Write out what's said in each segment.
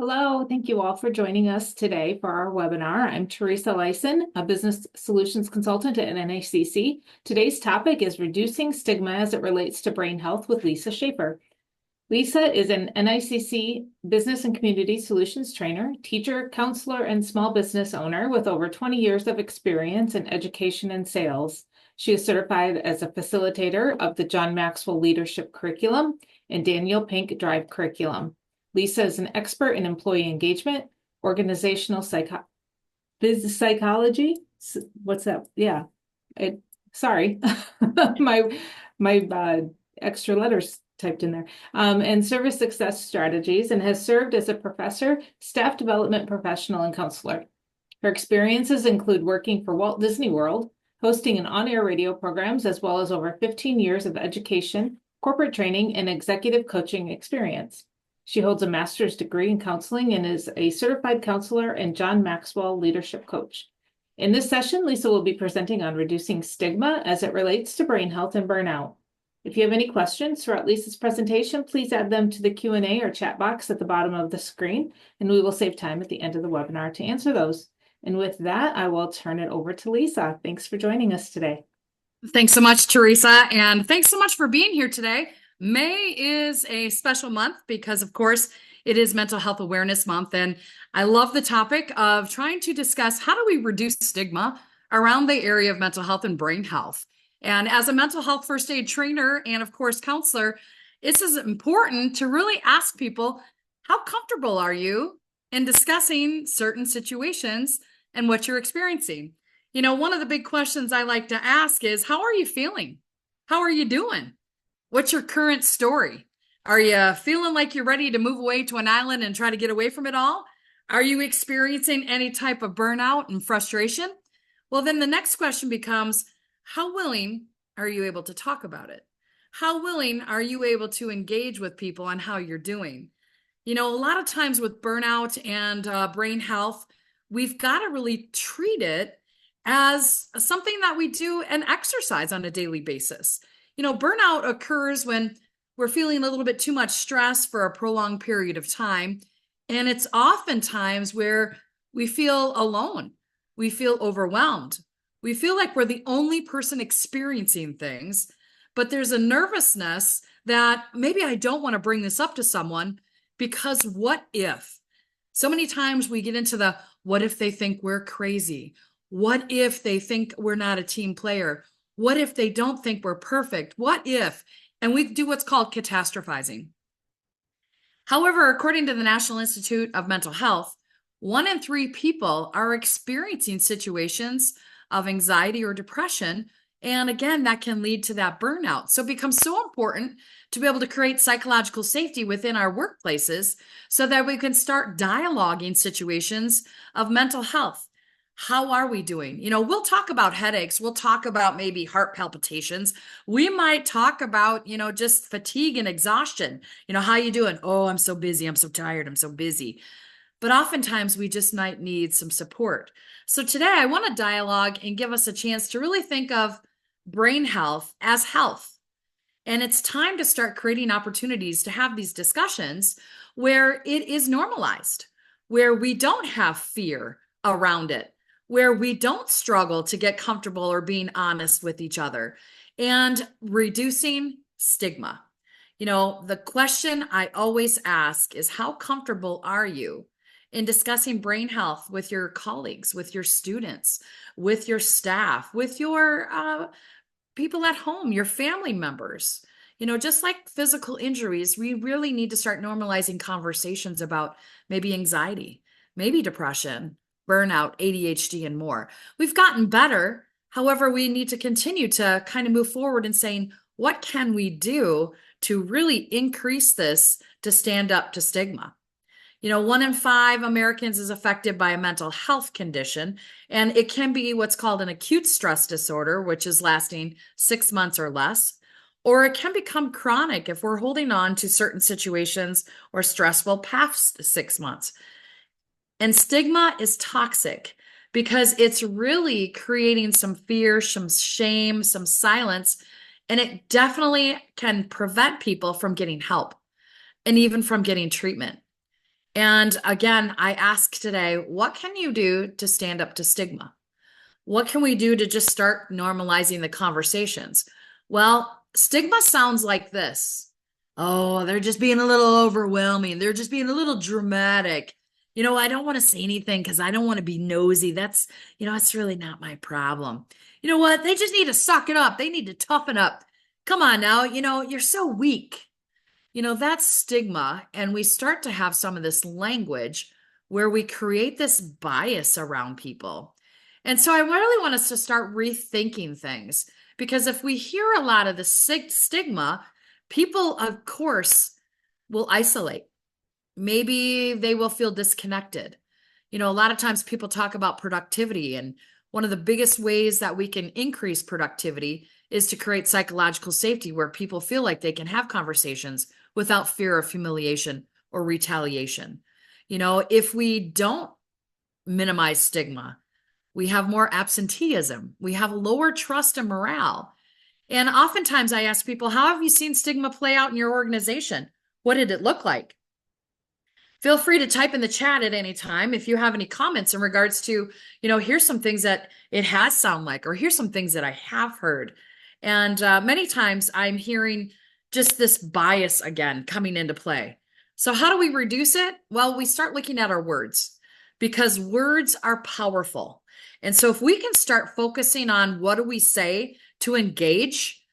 Hello, thank you all for joining us today for our webinar. I'm Teresa Lyson, a business solutions consultant at NACC. Today's topic is reducing stigma as it relates to brain health with Lisa Schaefer. Lisa is an NICC business and community solutions trainer, teacher, counselor, and small business owner with over 20 years of experience in education and sales. She is certified as a facilitator of the John Maxwell Leadership Curriculum and Daniel Pink Drive Curriculum. Lisa is an expert in employee engagement, organizational business psychology. What's that? Yeah. Sorry. my extra letters typed in there. And service success strategies, and has served as a professor, staff development professional, and counselor. Her experiences include working for Walt Disney World, hosting and on-air radio programs, as well as over 15 years of education, corporate training, and executive coaching experience. She holds a master's degree in counseling and is a certified counselor and John Maxwell leadership coach. In this session, Lisa will be presenting on reducing stigma as it relates to brain health and burnout. If you have any questions throughout Lisa's presentation, please add them to the Q&A or chat box at the bottom of the screen, and we will save time at the end of the webinar to answer those. And with that, I will turn it over to Lisa. Thanks for joining us today. Thanks so much, Teresa, and thanks so much for being here today. May is a special month because, of course, it is Mental Health Awareness Month, and I love the topic of trying to discuss how do we reduce stigma around the area of mental health and brain health. And as a mental health first aid trainer and, of course, counselor, it's as important to really ask people, how comfortable are you in discussing certain situations and what you're experiencing? You know, one of the big questions I like to ask is, how are you feeling? How are you doing? What's your current story? Are you feeling like you're ready to move away to an island and try to get away from it all? Are you experiencing any type of burnout and frustration? Well, then the next question becomes, how willing are you able to talk about it? How willing are you able to engage with people on how you're doing? You know, a lot of times with burnout and brain health, we've got to really treat it as something that we do and exercise on a daily basis. You know, burnout occurs when we're feeling a little bit too much stress for a prolonged period of time. And it's oftentimes where we feel alone. We feel overwhelmed. We feel like we're the only person experiencing things, but there's a nervousness that maybe I don't want to bring this up to someone because what if? So many times we get into the, what if they think we're crazy? What if they think we're not a team player? What if they don't think we're perfect? What if? And we do what's called catastrophizing. However, according to the National Institute of Mental Health, 1 in 3 people are experiencing situations of anxiety or depression. And again, that can lead to that burnout. So it becomes so important to be able to create psychological safety within our workplaces so that we can start dialoguing situations of mental health. How are we doing? You know, we'll talk about headaches. We'll talk about maybe heart palpitations. We might talk about, you know, just fatigue and exhaustion. You know, how you doing? Oh, I'm so busy. I'm so tired. I'm so busy. But oftentimes we just might need some support. So today I want to dialogue and give us a chance to really think of brain health as health. And it's time to start creating opportunities to have these discussions where it is normalized, where we don't have fear around it, where we don't struggle to get comfortable or being honest with each other, and reducing stigma. You know, the question I always ask is, how comfortable are you in discussing brain health with your colleagues, with your students, with your staff, with your people at home, your family members? You know, just like physical injuries, we really need to start normalizing conversations about maybe anxiety, maybe depression, burnout, ADHD, and more. We've gotten better. However, we need to continue to kind of move forward and saying, what can we do to really increase this to stand up to stigma? You know, 1 in 5 Americans is affected by a mental health condition, and it can be what's called an acute stress disorder, which is lasting 6 months or less, or it can become chronic if we're holding on to certain situations or stressful past 6 months. And stigma is toxic because it's really creating some fear, some shame, some silence, and it definitely can prevent people from getting help and even from getting treatment. And again, I ask today, what can you do to stand up to stigma? What can we do to just start normalizing the conversations? Well, stigma sounds like this. Oh, they're just being a little overwhelming. They're just being a little dramatic. I don't want to say anything because I don't want to be nosy. That's really not my problem. You know what? They just need to suck it up. They need to toughen up. Come on now. You're so weak. That's stigma. And we start to have some of this language where we create this bias around people. And so I really want us to start rethinking things because if we hear a lot of the stigma, people, of course, will isolate. Maybe they will feel disconnected. A lot of times people talk about productivity, and one of the biggest ways that we can increase productivity is to create psychological safety where people feel like they can have conversations without fear of humiliation or retaliation. If we don't minimize stigma, we have more absenteeism, we have lower trust and morale. And oftentimes I ask people, how have you seen stigma play out in your organization? What did it look like? Feel free to type in the chat at any time if you have any comments in regards to, here's some things that it has sound like, or here's some things that I have heard. And many times I'm hearing just this bias again coming into play. So how do we reduce it? Well, we start looking at our words because words are powerful. And so if we can start focusing on what do we say to engage,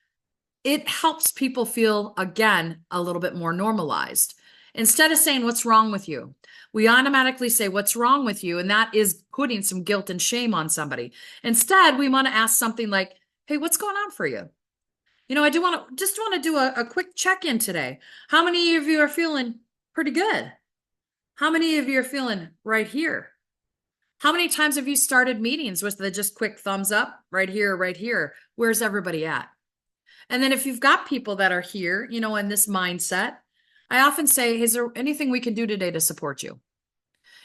it helps people feel, again, a little bit more normalized. Instead of saying, what's wrong with you? We automatically say, what's wrong with you? And that is putting some guilt and shame on somebody. Instead, we want to ask something like, hey, what's going on for you? I do want to do a quick check-in today. How many of you are feeling pretty good? How many of you are feeling right here? How many times have you started meetings with the just quick thumbs up right here, right here? Where's everybody at? And then if you've got people that are here, in this mindset, I often say, is there anything we can do today to support you?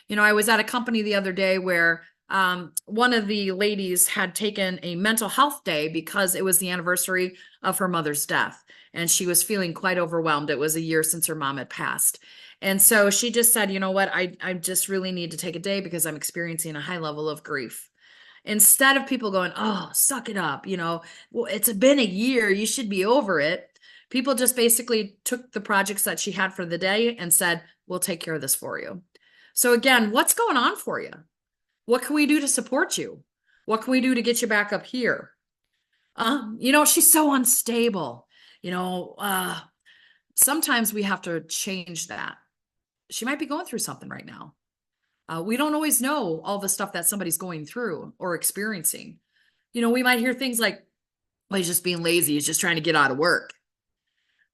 I was at a company the other day where one of the ladies had taken a mental health day because it was the anniversary of her mother's death. And she was feeling quite overwhelmed. It was a year since her mom had passed. And so she just said, you know what, I just really need to take a day because I'm experiencing a high level of grief. Instead of people going, oh, suck it up, well, it's been a year, you should be over it. People just basically took the projects that she had for the day and said, we'll take care of this for you. So again, what's going on for you? What can we do to support you? What can we do to get you back up here? She's so unstable. Sometimes we have to change that. She might be going through something right now. We don't always know all the stuff that somebody's going through or experiencing. We might hear things like, well, he's just being lazy. He's just trying to get out of work.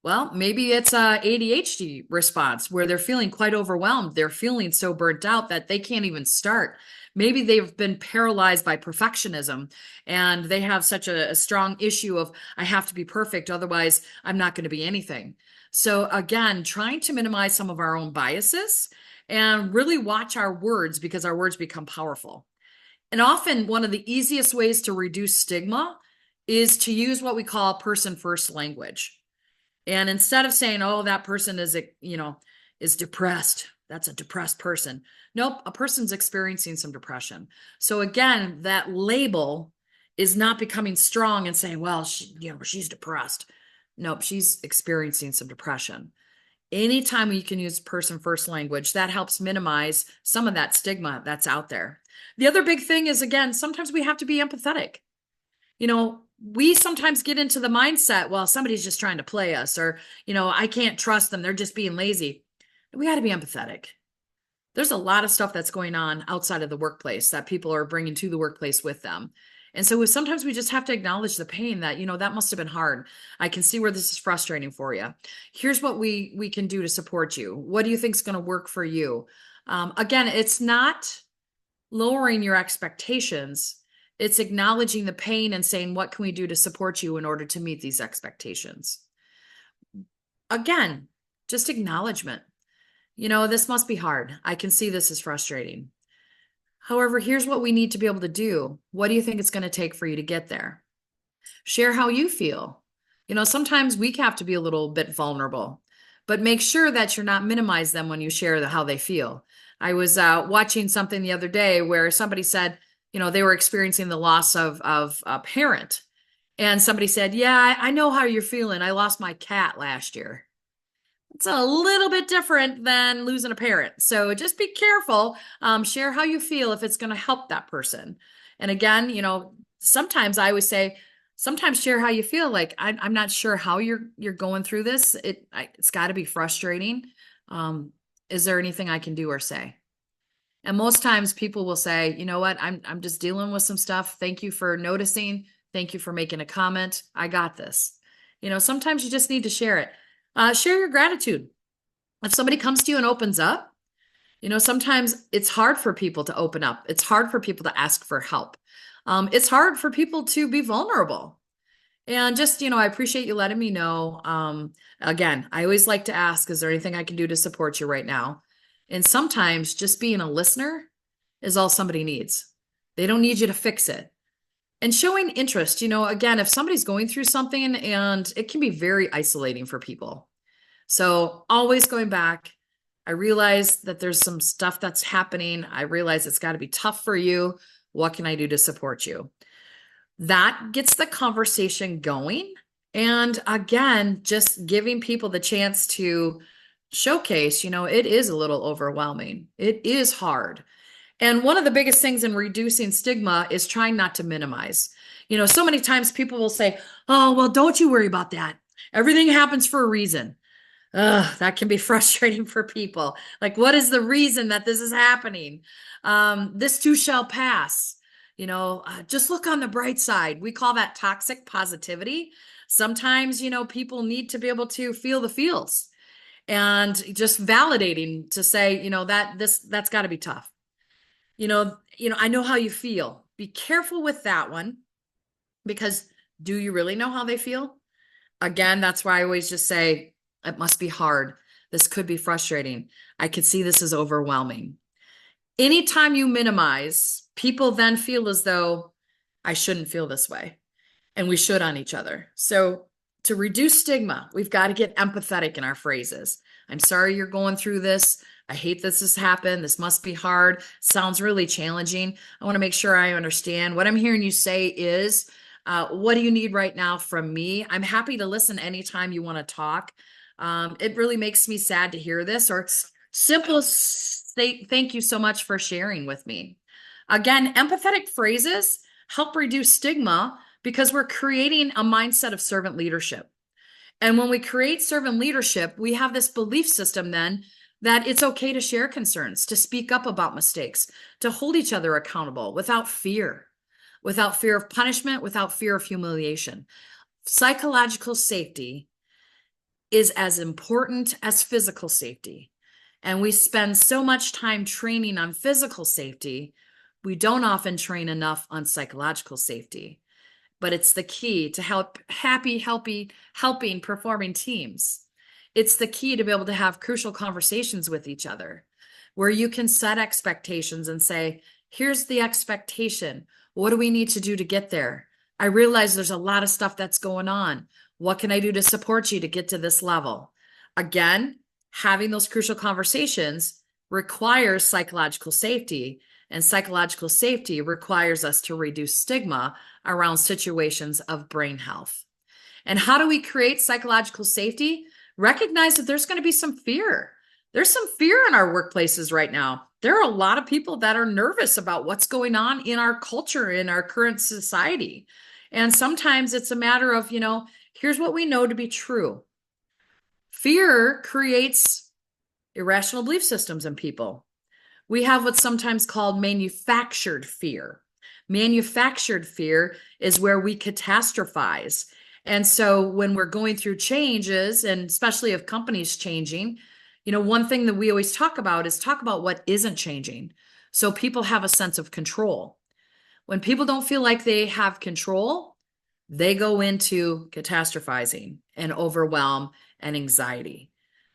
Well, maybe it's a ADHD response where they're feeling quite overwhelmed. They're feeling so burnt out that they can't even start. Maybe they've been paralyzed by perfectionism and they have such a strong issue of, I have to be perfect, otherwise I'm not going to be anything. So again, trying to minimize some of our own biases and really watch our words because our words become powerful. And often one of the easiest ways to reduce stigma is to use what we call person first language. And instead of saying, oh, that person is depressed, that's a depressed person. Nope, a person's experiencing some depression. So again, that label is not becoming strong and saying, well, she's depressed. Nope, she's experiencing some depression. Anytime you can use person first language, that helps minimize some of that stigma that's out there. The other big thing is, again, sometimes we have to be empathetic. We sometimes get into the mindset, well, somebody's just trying to play us, or, I can't trust them. They're just being lazy. We got to be empathetic. There's a lot of stuff that's going on outside of the workplace that people are bringing to the workplace with them. And so sometimes we just have to acknowledge the pain that, that must have been hard. I can see where this is frustrating for you. Here's what we can do to support you. What do you think is going to work for you? Again, it's not lowering your expectations. It's acknowledging the pain and saying, what can we do to support you in order to meet these expectations? Again, just acknowledgement. This must be hard. I can see this is frustrating. However, here's what we need to be able to do. What do you think it's going to take for you to get there? Share how you feel. Sometimes we have to be a little bit vulnerable, but make sure that you're not minimize them when you share how they feel. I was watching something the other day where somebody said, they were experiencing the loss of a parent. And somebody said, yeah, I know how you're feeling. I lost my cat last year. It's a little bit different than losing a parent. So just be careful. Share how you feel if it's going to help that person. And again, sometimes I always say, sometimes share how you feel. Like I'm not sure how you're going through this. It's got to be frustrating. Is there anything I can do or say? And most times people will say, you know what, I'm just dealing with some stuff. Thank you for noticing. Thank you for making a comment. I got this. Sometimes you just need to share it. Share your gratitude. If somebody comes to you and opens up, sometimes it's hard for people to open up. It's hard for people to ask for help. It's hard for people to be vulnerable. And just, I appreciate you letting me know. Again, I always like to ask, is there anything I can do to support you right now? And sometimes just being a listener is all somebody needs. They don't need you to fix it. And showing interest, again, if somebody's going through something, and it can be very isolating for people. So always going back, I realize that there's some stuff that's happening. I realize it's got to be tough for you. What can I do to support you? That gets the conversation going. And again, just giving people the chance to showcase, it is a little overwhelming. It is hard. And one of the biggest things in reducing stigma is trying not to minimize. So many times people will say, oh, well, don't you worry about that. Everything happens for a reason. Ugh, that can be frustrating for people. Like, what is the reason that this is happening? This too shall pass. Just look on the bright side. We call that toxic positivity. Sometimes, people need to be able to feel the feels, and just validating to say, that's got to be tough. I know how you feel. Be careful with that one, because do you really know how they feel? Again, that's why I always just say, it must be hard. This could be frustrating. I could see this as overwhelming. Anytime you minimize, people then feel as though I shouldn't feel this way, and we should on each other. So to reduce stigma, we've got to get empathetic in our phrases. I'm sorry you're going through this. I hate this has happened. This must be hard. Sounds really challenging. I want to make sure I understand. What I'm hearing you say is, what do you need right now from me? I'm happy to listen anytime you want to talk. It really makes me sad to hear this, or simple say, thank you so much for sharing with me. Again, empathetic phrases help reduce stigma because we're creating a mindset of servant leadership. And when we create servant leadership, we have this belief system then that it's okay to share concerns, to speak up about mistakes, to hold each other accountable without fear of punishment, without fear of humiliation. Psychological safety is as important as physical safety. And we spend so much time training on physical safety, we don't often train enough on psychological safety. But it's the key to helping performing teams. It's the key to be able to have crucial conversations with each other, where you can set expectations and say, here's the expectation. What do we need to do to get there? I realize there's a lot of stuff that's going on. What can I do to support you to get to this level? Again, having those crucial conversations requires psychological safety, and psychological safety requires us to reduce stigma around situations of brain health. And how do we create psychological safety? Recognize that there's going to be some fear. There's some fear in our workplaces right now. There are a lot of people that are nervous about what's going on in our culture, in our current society. And sometimes it's a matter of, here's what we know to be true. Fear creates irrational belief systems in people. We have what's sometimes called manufactured fear. Manufactured fear is where we catastrophize. And so when we're going through changes, and especially if companies changing, one thing that we always talk about is what isn't changing. So people have a sense of control. When people don't feel like they have control, they go into catastrophizing and overwhelm and anxiety.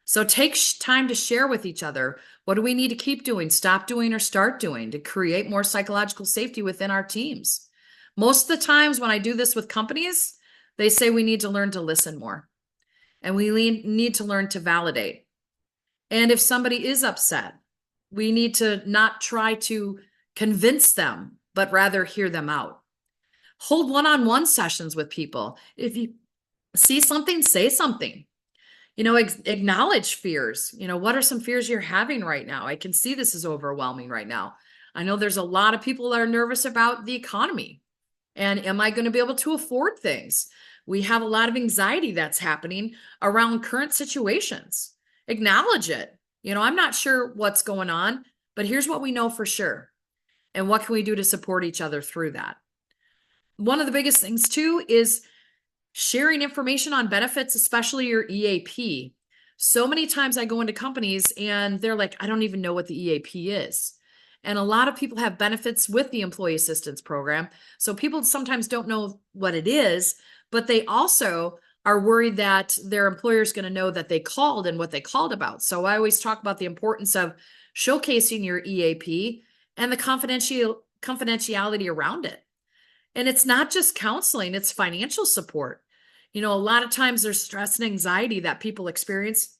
So take time to share with each other. What do we need to keep doing, stop doing, or start doing to create more psychological safety within our teams? Most of the times when I do this with companies, they say we need to learn to listen more. and we need to learn to validate. And if somebody is upset, we need to not try to convince them, but rather hear them out. Hold one-on-one sessions with people. If you see something, say something. Acknowledge fears. What are some fears you're having right now? I can see this is overwhelming right now. I know there's a lot of people that are nervous about the economy. And am I going to be able to afford things? We have a lot of anxiety that's happening around current situations. Acknowledge it. I'm not sure what's going on, but here's what we know for sure. And what can we do to support each other through that? One of the biggest things too is sharing information on benefits, especially your EAP. So many times I go into companies and they're like, I don't even know what the EAP is. And a lot of people have benefits with the employee assistance program. So people sometimes don't know what it is, but they also are worried that their employer is going to know that they called and what they called about. So I always talk about the importance of showcasing your EAP and the confidentiality around it. And it's not just counseling, it's financial support. A lot of times there's stress and anxiety that people experience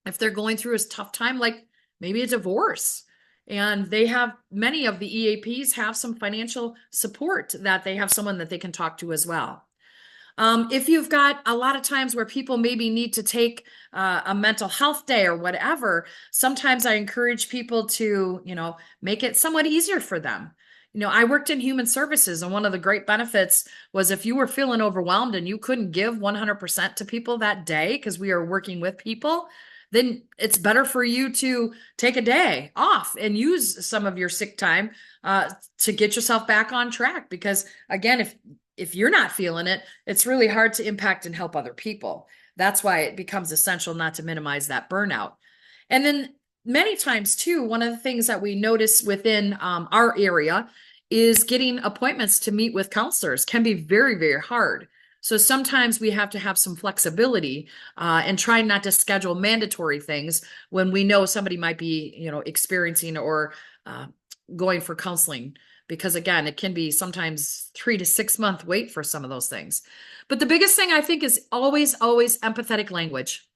if they're going through a tough time, like maybe a divorce. And many of the EAPs have some financial support that they have someone that they can talk to as well. If you've got a lot of times where people maybe need to take a mental health day or whatever, sometimes I encourage people to, make it somewhat easier for them. I worked in human services, and one of the great benefits was if you were feeling overwhelmed and you couldn't give 100% to people that day because we are working with people, then it's better for you to take a day off and use some of your sick time to get yourself back on track. Because again, if you're not feeling it, it's really hard to impact and help other people. That's why it becomes essential not to minimize that burnout. And then many times too, one of the things that we notice within our area is getting appointments to meet with counselors can be very, very hard. So sometimes we have to have some flexibility and try not to schedule mandatory things when we know somebody might be, experiencing or going for counseling. Because again, it can be sometimes 3 to 6 month wait for some of those things. But the biggest thing I think is always empathetic language.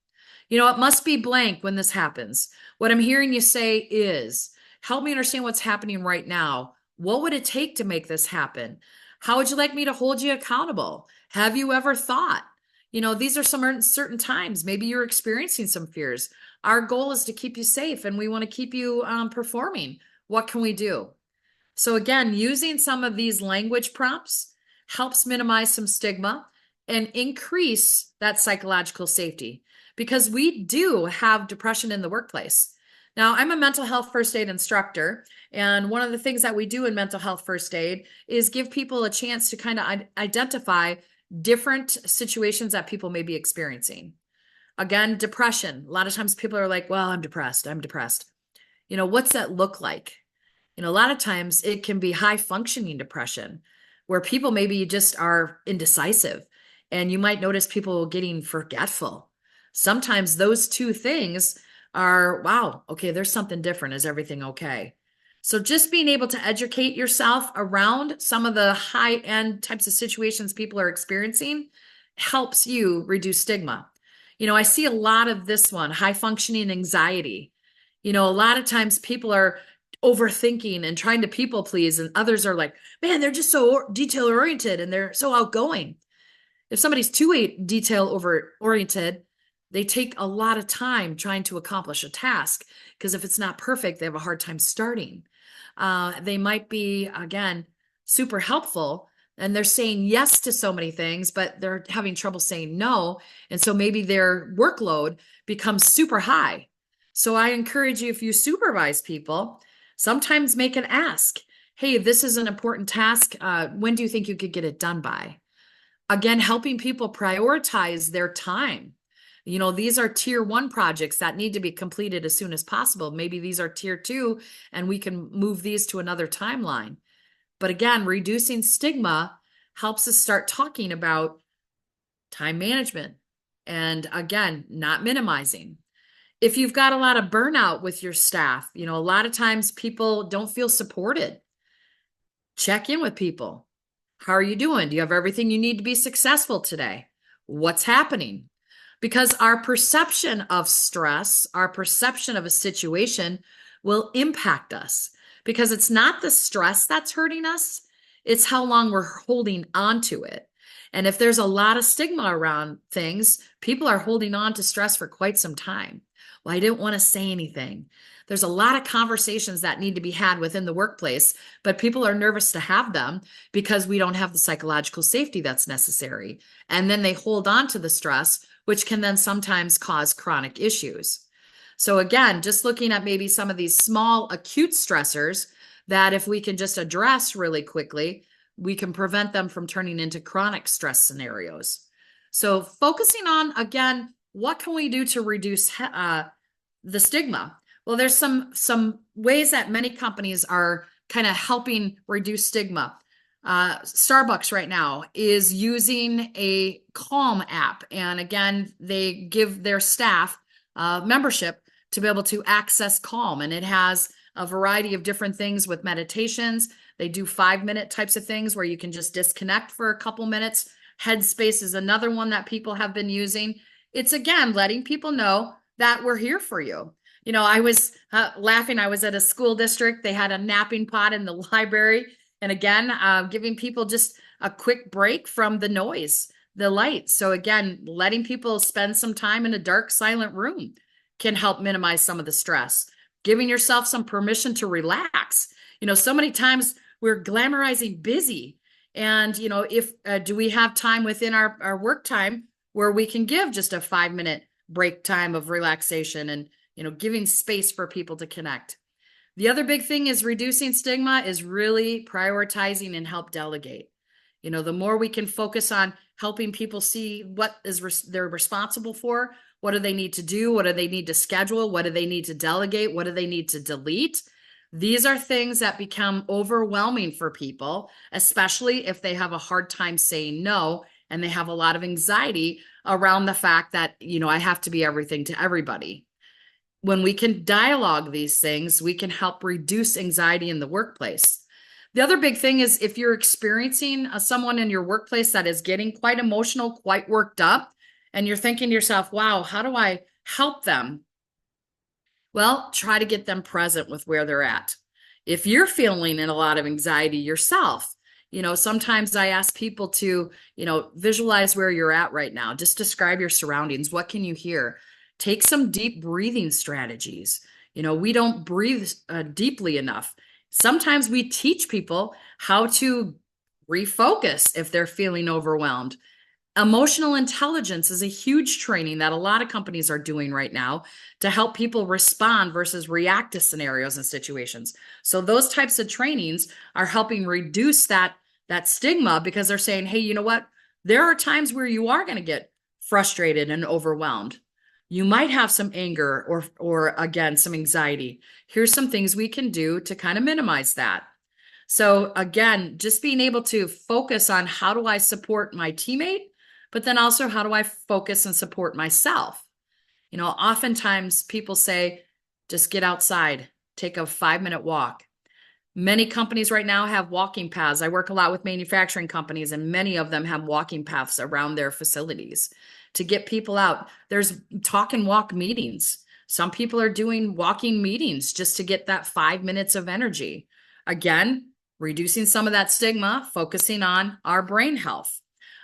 It must be blank when this happens. What I'm hearing you say is, help me understand what's happening right now. What would it take to make this happen? How would you like me to hold you accountable? Have you ever thought? These are some certain times. Maybe you're experiencing some fears. Our goal is to keep you safe and we want to keep you performing. What can we do? So again, using some of these language prompts helps minimize some stigma and increase that psychological safety, because we do have depression in the workplace. Now, I'm a mental health first aid instructor, and one of the things that we do in mental health first aid is give people a chance to kind of identify different situations that people may be experiencing. Again, depression. A lot of times people are like, well, I'm depressed. What's that look like? A lot of times it can be high functioning depression where people maybe just are indecisive, and you might notice people getting forgetful. Sometimes those two things are, wow, okay, there's something different. Is everything okay? So just being able to educate yourself around some of the high end types of situations people are experiencing helps you reduce stigma. I see a lot of this one, high functioning anxiety. A lot of times people are overthinking and trying to people please, and others are like, man, they're just so detail oriented and they're so outgoing. If somebody's too detail oriented, they take a lot of time trying to accomplish a task, because if it's not perfect, they have a hard time starting. They might be, again, super helpful and they're saying yes to so many things, but they're having trouble saying no. And so maybe their workload becomes super high. So I encourage you, if you supervise people, sometimes make an ask. Hey, this is an important task. When do you think you could get it done by? Again, helping people prioritize their time. These are tier 1 projects that need to be completed as soon as possible. Maybe these are tier 2 and we can move these to another timeline. But again, reducing stigma helps us start talking about time management and, again, not minimizing. If you've got a lot of burnout with your staff, a lot of times people don't feel supported. Check in with people. How are you doing? Do you have everything you need to be successful today? What's happening? because our perception of stress, our perception of a situation will impact us, because it's not the stress that's hurting us, it's how long we're holding on to it. And if there's a lot of stigma around things, people are holding on to stress for quite some time. Well, I didn't want to say anything. There's a lot of conversations that need to be had within the workplace, but people are nervous to have them because we don't have the psychological safety that's necessary. And then they hold on to the stress, which can then sometimes cause chronic issues. So again, just looking at maybe some of these small acute stressors that if we can just address really quickly, we can prevent them from turning into chronic stress scenarios. So focusing on, again, what can we do to reduce the stigma? Well, there's some ways that many companies are kind of helping reduce stigma. Starbucks right now is using a Calm app. And again, they give their staff membership to be able to access Calm. And it has a variety of different things with meditations. They do 5-minute types of things where you can just disconnect for a couple minutes. Headspace is another one that people have been using. It's again, letting people know that we're here for you. You know, I was laughing. I was at a school district. They had a napping pod in the library. And again, giving people just a quick break from the noise, the light. So again, letting people spend some time in a dark, silent room can help minimize some of the stress. Giving yourself some permission to relax. You know, so many times we're glamorizing busy. And, you know, if do we have time within our work time where we can give just a 5-minute break time of relaxation and, you know, giving space for people to connect. The other big thing is reducing stigma is really prioritizing and help delegate. You know, the more we can focus on helping people see what they're responsible for, what do they need to do, what do they need to schedule, what do they need to delegate, what do they need to delete. These are things that become overwhelming for people, especially if they have a hard time saying no and they have a lot of anxiety around the fact that, you know, I have to be everything to everybody. When we can dialogue these things, we can help reduce anxiety in the workplace. The other big thing is if you're experiencing someone in your workplace that is getting quite emotional, quite worked up, and you're thinking to yourself, wow, how do I help them? Well, try to get them present with where they're at. If you're feeling in a lot of anxiety yourself, you know, sometimes I ask people to, you know, visualize where you're at right now. Just describe your surroundings. What can you hear? Take some deep breathing strategies. You know, we don't breathe deeply enough. Sometimes we teach people how to refocus if they're feeling overwhelmed. Emotional intelligence is a huge training that a lot of companies are doing right now to help people respond versus react to scenarios and situations. So those types of trainings are helping reduce that stigma, because they're saying, hey, you know what? There are times where you are going to get frustrated and overwhelmed. You might have some anger or again, some anxiety. Here's some things we can do to kind of minimize that. So again, just being able to focus on how do I support my teammate, but then also how do I focus and support myself? You know, oftentimes people say, just get outside, take a 5-minute walk. Many companies right now have walking paths. I work a lot with manufacturing companies, and many of them have walking paths around their facilities to get people out. There's talk and walk meetings. Some people are doing walking meetings just to get that 5 minutes of energy. Again, reducing some of that stigma, focusing on our brain health.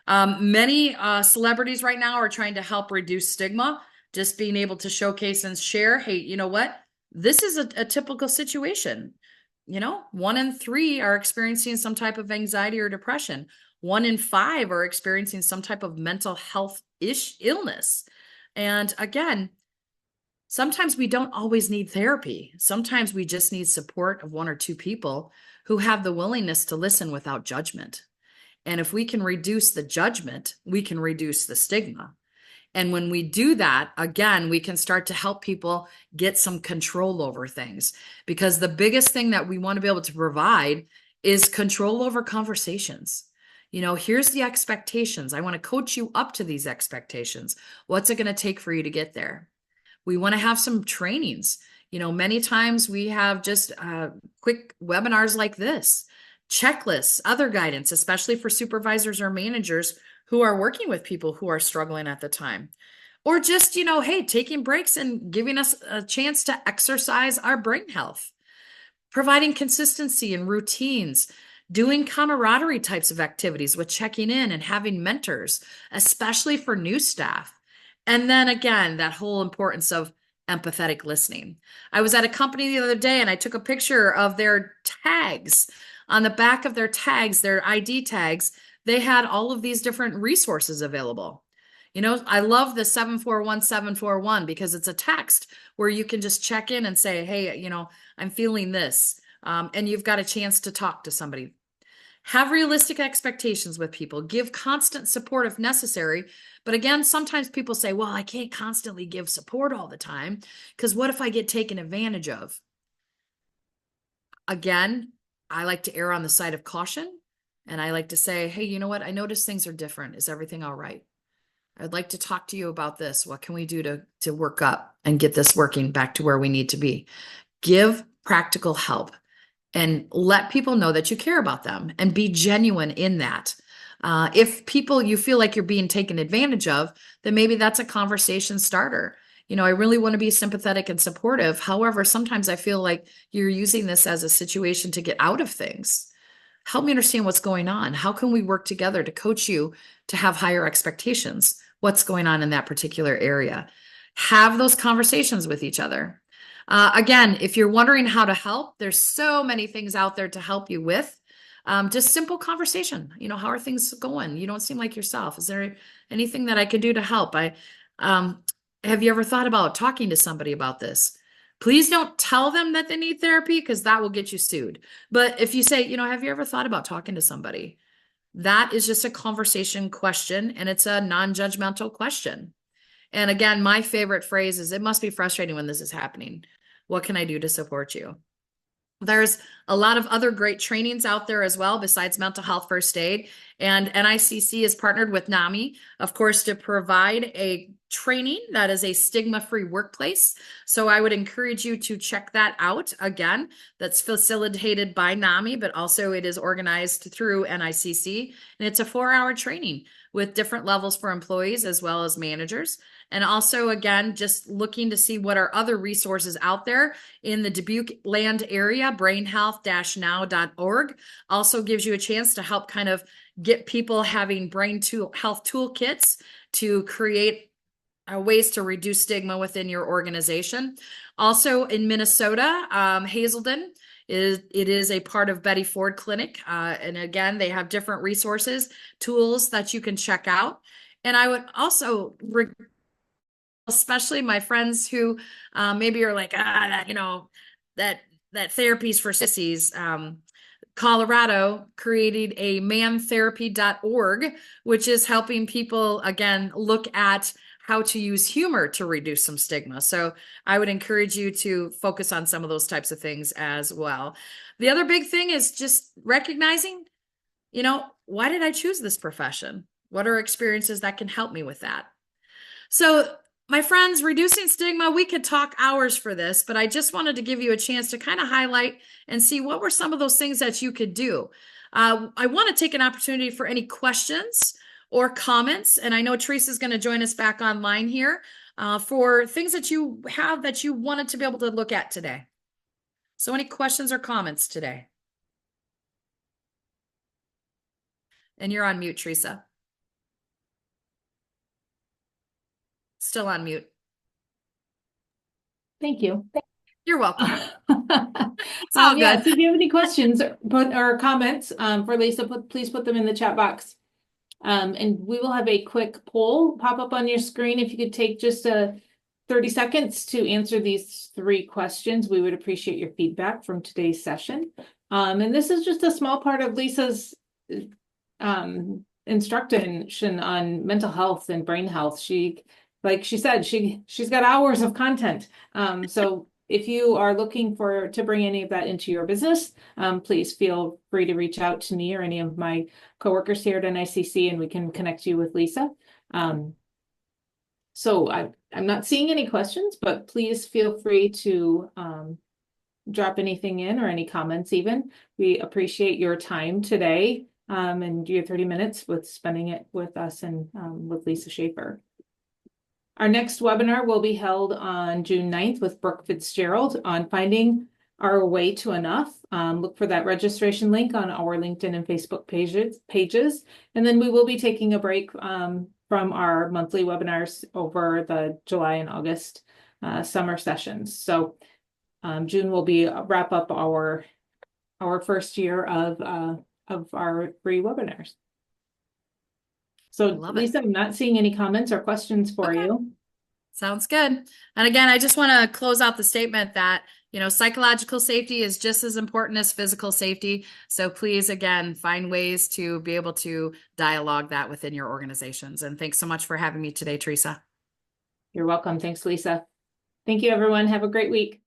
Many celebrities right now are trying to help reduce stigma, just being able to showcase and share, hey, you know what? This is a typical situation. You know, 1 in 3 are experiencing some type of anxiety or depression. 1 in 5 are experiencing some type of mental health-ish illness. And again, sometimes we don't always need therapy. Sometimes we just need support of 1 or 2 people who have the willingness to listen without judgment. And if we can reduce the judgment, we can reduce the stigma. And when we do that, again, we can start to help people get some control over things. Because the biggest thing that we want to be able to provide is control over conversations. You know, here's the expectations. I want to coach you up to these expectations. What's it going to take for you to get there? We want to have some trainings. You know, many times we have just quick webinars like this, checklists, other guidance, especially for supervisors or managers who are working with people who are struggling at the time. or just, hey, taking breaks and giving us a chance to exercise our brain health, providing consistency and routines, doing camaraderie types of activities with checking in and having mentors, especially for new staff. And then again, that whole importance of empathetic listening. I was at a company the other day and I took a picture of their tags. On the back of their tags, their ID tags, they had all of these different resources available. I love the 741-741 because it's a text where you can just check in and say, hey, I'm feeling this. And you've got a chance to talk to somebody. Have realistic expectations with people. Give constant support if necessary. But again, sometimes people say, well, I can't constantly give support all the time because what if I get taken advantage of? Again, I like to err on the side of caution. And I like to say, hey, you know what? I notice things are different. Is everything all right? I'd like to talk to you about this. What can we do to work up and get this working back to where we need to be? Give practical help and let people know that you care about them and be genuine in that. If people you feel like you're being taken advantage of, then maybe that's a conversation starter. I really want to be sympathetic and supportive. However, sometimes I feel like you're using this as a situation to get out of things. Help me understand what's going on. How can we work together to coach you to have higher expectations? What's going on in that particular area? Have those conversations with each other. Again, if you're wondering how to help, there's so many things out there to help you with. Just simple conversation. How are things going? You don't seem like yourself. Is there anything that I could do to help? Have you ever thought about talking to somebody about this? Please don't tell them that they need therapy because that will get you sued. But if you say, have you ever thought about talking to somebody? That is just a conversation question and it's a non-judgmental question. And again, my favorite phrase is, it must be frustrating when this is happening. What can I do to support you? There's a lot of other great trainings out there as well besides mental health first aid. And NICC is partnered with NAMI, of course, to provide a training that is a stigma-free workplace. So I would encourage you to check that out. Again, that's facilitated by NAMI, but also it is organized through NICC. And it's a 4-hour training with different levels for employees as well as managers. And also, again, just looking to see what are other resources out there in the Dubuque land area. Brainhealth-now.org also gives you a chance to help kind of get people having health toolkits to create ways to reduce stigma within your organization. Also in Minnesota, Hazelden, it is a part of Betty Ford Clinic. And again, they have different resources, tools that you can check out. And I would also especially my friends who maybe are like, that therapy's for sissies. Colorado created a mantherapy.org, which is helping people, again, look at how to use humor to reduce some stigma. So I would encourage you to focus on some of those types of things as well. The other big thing is just recognizing, why did I choose this profession? What are experiences that can help me with that? So my friends, reducing stigma, we could talk hours for this, but I just wanted to give you a chance to kind of highlight and see what were some of those things that you could do. I want to take an opportunity for any questions or comments, and I know Teresa's going to join us back online here for things that you have that you wanted to be able to look at today. So any questions or comments today? And you're on mute, Teresa. Still on mute. Thank you. You're welcome. It's all good. Yes, if you have any questions or comments for Lisa, please put them in the chat box. And we will have a quick poll pop up on your screen. If you could take just 30 seconds to answer these 3 questions, we would appreciate your feedback from today's session. And this is just a small part of Lisa's instruction on mental health and brain health. Like she said, she's got hours of content. So if you are looking to bring any of that into your business, please feel free to reach out to me or any of my coworkers here at NICC, and we can connect you with Lisa. So I'm not seeing any questions, but please feel free to drop anything in or any comments even. We appreciate your time today and your 30 minutes with spending it with us and with Lisa Schaefer. Our next webinar will be held on June 9th with Brooke Fitzgerald on finding our way to enough. Look for that registration link on our LinkedIn and Facebook pages. And then we will be taking a break from our monthly webinars over the July and August summer sessions. So June will be wrap up our first year of our free webinars. So Lisa, I'm not seeing any comments or questions for you. Sounds good. And again, I just want to close out the statement that, psychological safety is just as important as physical safety. So please, again, find ways to be able to dialogue that within your organizations. And thanks so much for having me today, Teresa. You're welcome. Thanks, Lisa. Thank you, everyone. Have a great week.